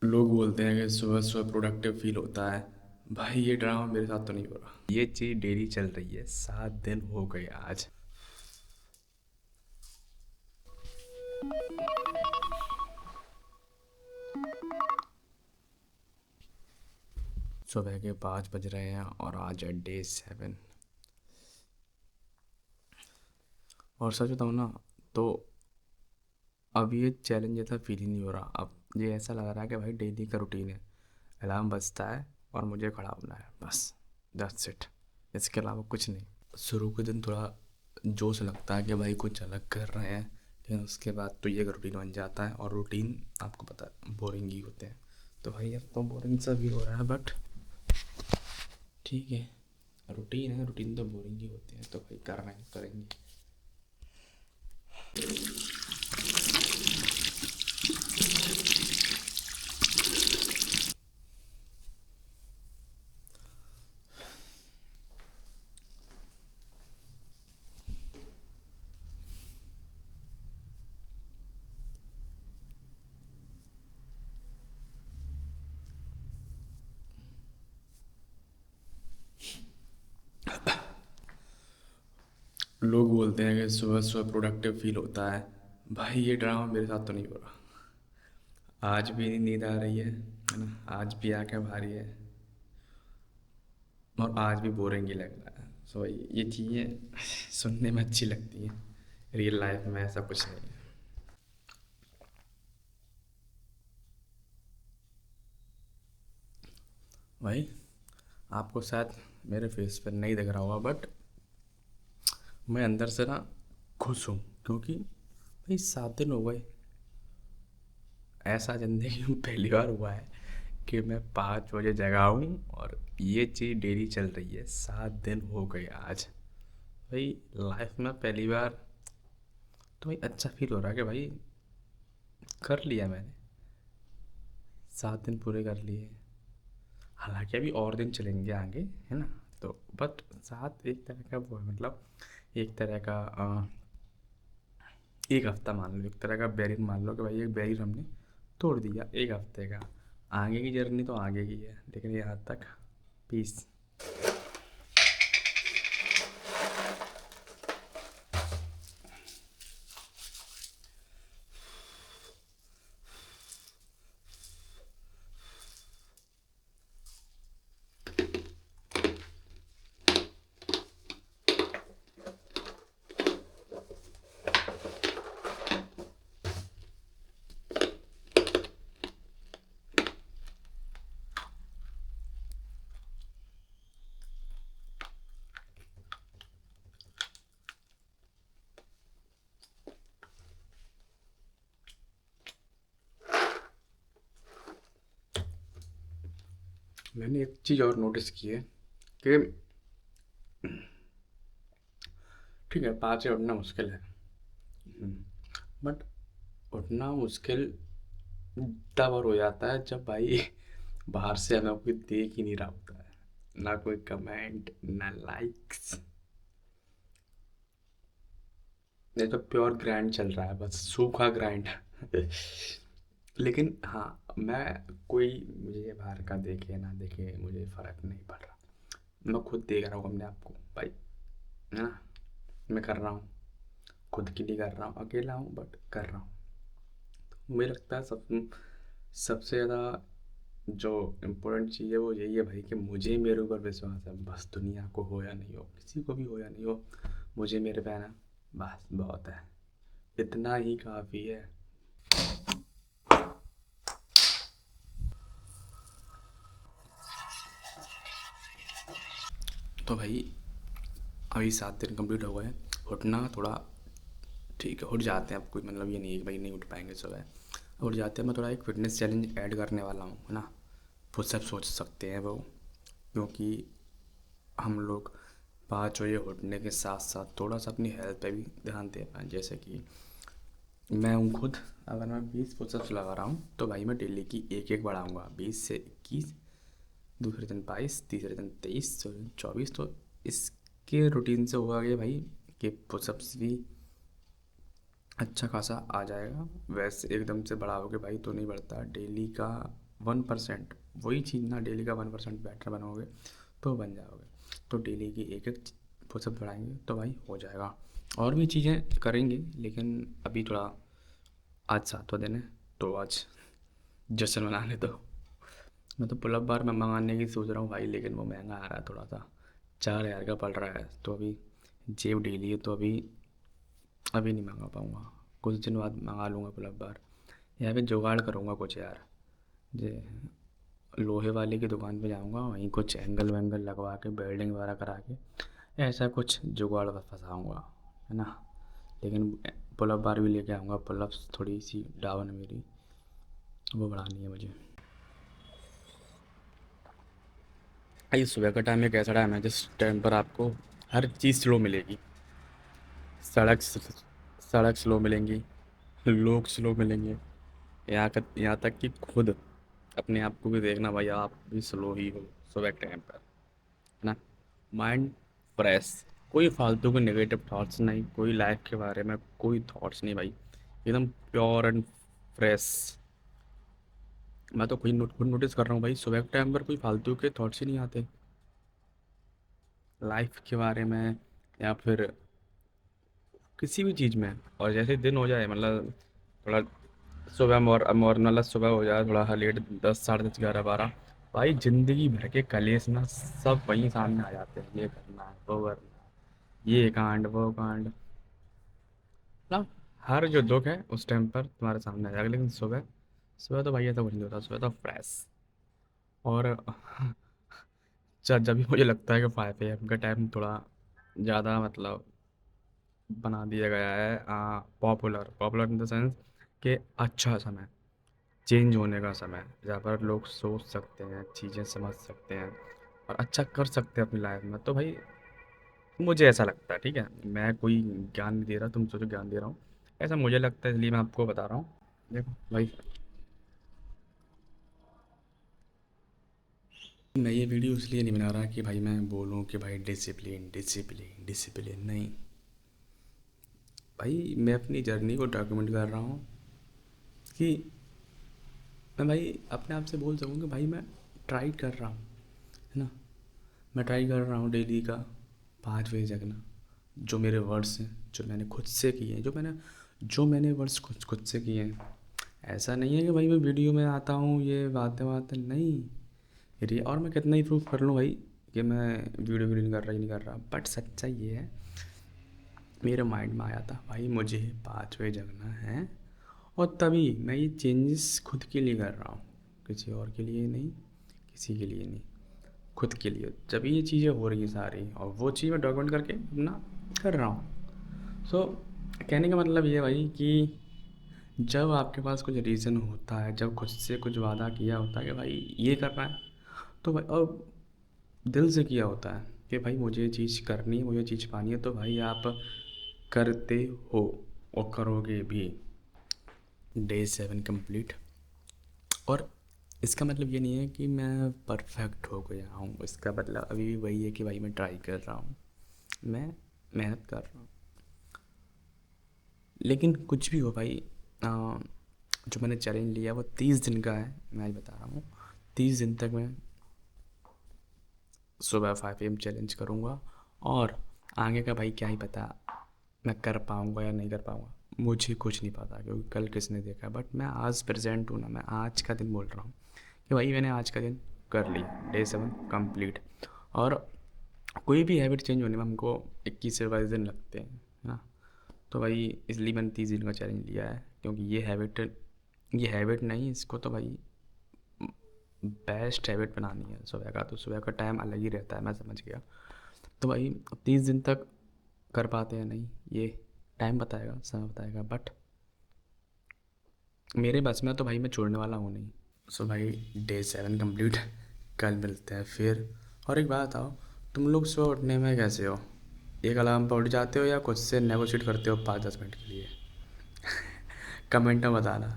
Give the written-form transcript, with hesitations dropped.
लोग बोलते हैं कि सुबह सुबह प्रोडक्टिव फील होता है। भाई ये ड्रामा मेरे साथ तो नहीं हो रहा। ये चीज़ डेली चल रही है, 7 दिन हो गए आज। सुबह के 5 बज रहे हैं और आज है डे 7। और सच बताऊँ ना, तो अब ये चैलेंज जैसा फील ही नहीं हो रहा। अब ये ऐसा लग रहा है कि भाई डेली का रूटीन है। अलार्म बजता है और मुझे खड़ा होना है, बस। That's it. इसके अलावा कुछ नहीं। शुरू के दिन थोड़ा जोश लगता है कि भाई कुछ अलग कर रहे हैं, लेकिन उसके बाद तो ये रूटीन बन जाता है। और रूटीन आपको पता है बोरिंग ही होते हैं। तो भाई अब तो बोरिंग सा भी हो रहा है, बट ठीक है। रूटीन है, रूटीन तो बोरिंग ही होते हैं, तो भाई कर रहे हैं, करेंगे। लोग बोलते हैं कि सुबह सुबह प्रोडक्टिव फील होता है। भाई ये ड्रामा मेरे साथ तो नहीं हो रहा। आज भी नींद आ रही है ना। आज भी आंखें भारी है और आज भी बोरिंग ही लग रहा है। सो ये चीज़ें सुनने में अच्छी लगती हैं, रियल लाइफ में ऐसा कुछ नहीं है। भाई आपको शायद मेरे फेस पर नहीं दिख रहा होगा, बट मैं अंदर से ना खुश हूँ, क्योंकि भाई 7 दिन हो गए। ऐसा ज़िंदगी में पहली बार हुआ है कि मैं 5 बजे जगा हूँ और ये चीज़ डेली चल रही है। 7 दिन हो गए आज। भाई लाइफ में पहली बार तो भाई अच्छा फील हो रहा है कि भाई कर लिया मैंने। 7 दिन पूरे कर लिए। हालांकि अभी और दिन चलेंगे आगे, है ना। तो बट सात एक तरह का वो है, मतलब एक तरह का एक हफ्ता मान लो, एक तरह का बैरियर मान लो कि भाई एक बैरियर हमने तोड़ दिया एक हफ्ते का। आगे की जर्नी तो आगे की है, लेकिन यहाँ तक पीस। मैंने एक चीज़ और नोटिस की है कि ठीक है, 5 से उठना मुश्किल है, बट उठना मुश्किल तब और हो जाता है जब भाई बाहर से हमें कोई देख ही नहीं रहा होता है। ना कोई कमेंट, ना लाइक्स। ये तो प्योर ग्राइंड चल रहा है, बस सूखा ग्राइंड। लेकिन हाँ, मैं कोई मुझे बाहर का देखे ना देखे मुझे फ़र्क नहीं पड़ रहा। मैं खुद देख रहा हूँ अपने आप को भाई, है ना। मैं कर रहा हूँ, खुद के लिए कर रहा हूँ, अकेला हूँ बट कर रहा हूँ। मुझे लगता है सबसे ज़्यादा जो इम्पोर्टेंट चीज़ है वो यही है भाई कि मुझे मेरे ऊपर विश्वास है। बस दुनिया को हो या नहीं हो, किसी को भी हो या नहीं हो, मुझे मेरे पे है ना, बस बहुत है। इतना ही काफ़ी है। तो भाई अभी 7 दिन कंप्लीट हो गए। उठना थोड़ा ठीक है, उठ जाते हैं। अब कोई मतलब ये नहीं है कि भाई नहीं उठ पाएंगे सुबह। उठ जाते हैं। मैं थोड़ा एक फिटनेस चैलेंज ऐड करने वाला हूँ, है ना। पुशअप सोच सकते हैं वो, क्योंकि हम लोग 5 बजे उठने के साथ साथ थोड़ा सा अपनी हेल्थ पे भी ध्यान दे पाएँ। जैसे कि मैं हूँ खुद, अगर मैं 20 पुशअप्स लगा रहा हूँ तो भाई मैं डेली की एक एक बढ़ाऊँगा, 20 से 21, दूसरे दिन 22, तीसरे दिन 23, चौथे दिन 24। तो इसके रूटीन से होगा कि भाई कि पुशअप्स भी अच्छा खासा आ जाएगा। वैसे एकदम से बढ़ाओगे भाई तो नहीं बढ़ता। डेली का 1% वही चीज़ ना, डेली का 1% बेटर बनोगे तो बन जाओगे। तो डेली की एक एक पुशअप बढ़ाएंगे तो भाई हो जाएगा। और भी चीज़ें करेंगे, लेकिन अभी थोड़ा आज 7वां दिन है तो आज जश्न मनाने दो। मैं तो पुल अप बार मैं मंगाने की सोच रहा हूँ भाई, लेकिन वो महंगा आ रहा है थोड़ा सा, 4,000 का पड़ रहा है। तो अभी जेब ढीली है तो अभी अभी नहीं मंगा पाऊँगा, कुछ दिन बाद मंगा लूँगा पुल अप बार। या फिर जुगाड़ करूँगा कुछ यार, जे लोहे वाले की दुकान पे जाऊँगा, वहीं कुछ एंगल वैंगल लगवा के वेल्डिंग वगैरह करा के ऐसा कुछ जुगाड़ फंसाऊँगा, है ना। लेकिन पुल अप बार भी लेके आऊँगा, पुल अप्स थोड़ी सी डाउन है मेरी, वो बढ़ानी है मुझे। ये सुबह का टाइम एक ऐसा टाइम है जिस टाइम पर आपको हर चीज़ स्लो मिलेगी। सड़क सड़क स्लो मिलेंगी, लोग स्लो मिलेंगे, यहाँ तक कि खुद अपने आप को भी देखना भाई, आप भी स्लो ही हो सुबह के टाइम पर, है ना। माइंड फ्रेश, कोई फालतू के नेगेटिव थॉट्स नहीं, कोई लाइफ के बारे में कोई थॉट्स नहीं भाई, एकदम प्योर एंड फ्रेश। मैं तो खुद नोटिस कर रहा हूँ भाई, सुबह के टाइम पर कोई फालतू के थॉट्स ही नहीं आते लाइफ के बारे में या फिर किसी भी चीज़ में। और जैसे दिन हो जाए, मतलब थोड़ा सुबह मतलब सुबह हो जाए थोड़ा लेट, 10 साढ़े 10 11 12, भाई ज़िंदगी भर के कलेश ना सब वहीं सामने आ जाते हैं, ये करना है वो करना है, ये कांड वो कांड, मतलब हर जो दुख है उस टाइम पर तुम्हारे सामने आ जाएगा। लेकिन सुबह सुबह तो भाई ऐसा कुछ नहीं होता, सुबह तो फ्रेश। और जब भी मुझे लगता है कि 5 AM का टाइम थोड़ा ज़्यादा मतलब बना दिया गया है, popular popular in the sense कि अच्छा समय, चेंज होने का समय, जहाँ पर लोग सोच सकते हैं, चीज़ें समझ सकते हैं और अच्छा कर सकते हैं अपनी लाइफ में। तो भाई मुझे ऐसा लगता है, ठीक है, मैं कोई ज्ञान नहीं दे रहा, तुम सोचो ज्ञान दे रहा हूँ, ऐसा मुझे लगता है इसलिए मैं आपको बता रहा हूँ। देखो भाई, मैं ये वीडियो इसलिए नहीं बना रहा कि भाई मैं बोलूँ कि भाई डिसिप्लिन डिसिप्लिन डिसिप्लिन, नहीं भाई, मैं अपनी जर्नी को डॉक्यूमेंट कर रहा हूँ कि मैं भाई अपने आप से बोल सकूँ कि भाई मैं ट्राई कर रहा हूँ, है ना। मैं ट्राई कर रहा हूँ डेली का 5 बजे जगना, जो मेरे वर्ड्स हैं, जो मैंने खुद से किए हैं, जो मैंने वर्ड्स खुद खुद से किए हैं। ऐसा नहीं है कि भाई मैं वीडियो में आता हूँ ये बातें बातें नहीं, और मैं कितना ही प्रूफ कर लूँ भाई कि मैं वीडियो वीडियो नहीं कर रहा, ही नहीं कर रहा, बट सच्चाई ये है, मेरे माइंड में आया था भाई मुझे 5 बजे जगना है। और तभी मैं ये चेंजेस खुद के लिए कर रहा हूँ, किसी और के लिए नहीं, किसी के लिए नहीं, खुद के लिए। जब ये चीज़ें हो रही हैं सारी, और वो चीज़ मैं डॉक्यूमेंट करके अपना कर रहा हूँ। सो कहने का मतलब ये है भाई कि जब आपके पास कुछ रीज़न होता है, जब खुद से कुछ वादा किया होता है कि भाई ये करना है, तो भाई और दिल से किया होता है कि भाई मुझे ये चीज़ करनी है, मुझे ये चीज़ पानी है, तो भाई आप करते हो और करोगे भी। Day 7 complete. और इसका मतलब ये नहीं है कि मैं परफेक्ट हो गया हूँ, इसका मतलब अभी भी वही है कि भाई मैं ट्राई कर रहा हूँ, मैं मेहनत कर रहा हूँ। लेकिन कुछ भी हो भाई, जो मैंने चैलेंज लिया वो 30 दिन का है, मैं आज बता रहा हूँ। 30 दिन तक मैं सुबह 5 AM चैलेंज करूँगा। और आगे का भाई क्या ही पता, मैं कर पाऊँगा या नहीं कर पाऊँगा, मुझे कुछ नहीं पता, क्योंकि कल किसने देखा। बट मैं आज प्रेजेंट हूँ ना, मैं आज का दिन बोल रहा हूँ कि भाई मैंने आज का दिन कर लिया, डे 7 कंप्लीट। और कोई भी हैबिट चेंज होने में हमको 21 से 22 दिन लगते हैं, है ना। तो भाई इसलिए मैंने 30 दिन का चैलेंज लिया है, क्योंकि ये हैबिट नहीं, इसको तो भाई बेस्ट हैबिट बनानी है सुबह का। तो सुबह का टाइम अलग ही रहता है, मैं समझ गया। तो भाई 30 दिन तक कर पाते हैं नहीं, ये टाइम बताएगा, समय बताएगा, बट मेरे बस में तो भाई मैं छोड़ने वाला हूँ नहीं। सो भाई डे 7 कंप्लीट, कल मिलते हैं फिर। और एक बात बताओ, तुम लोग सुबह उठने में कैसे हो? एक अलार्म पर उठ जाते हो या खुद से नेगोशिएट करते हो 5-10 मिनट के लिए? कमेंट में बताना।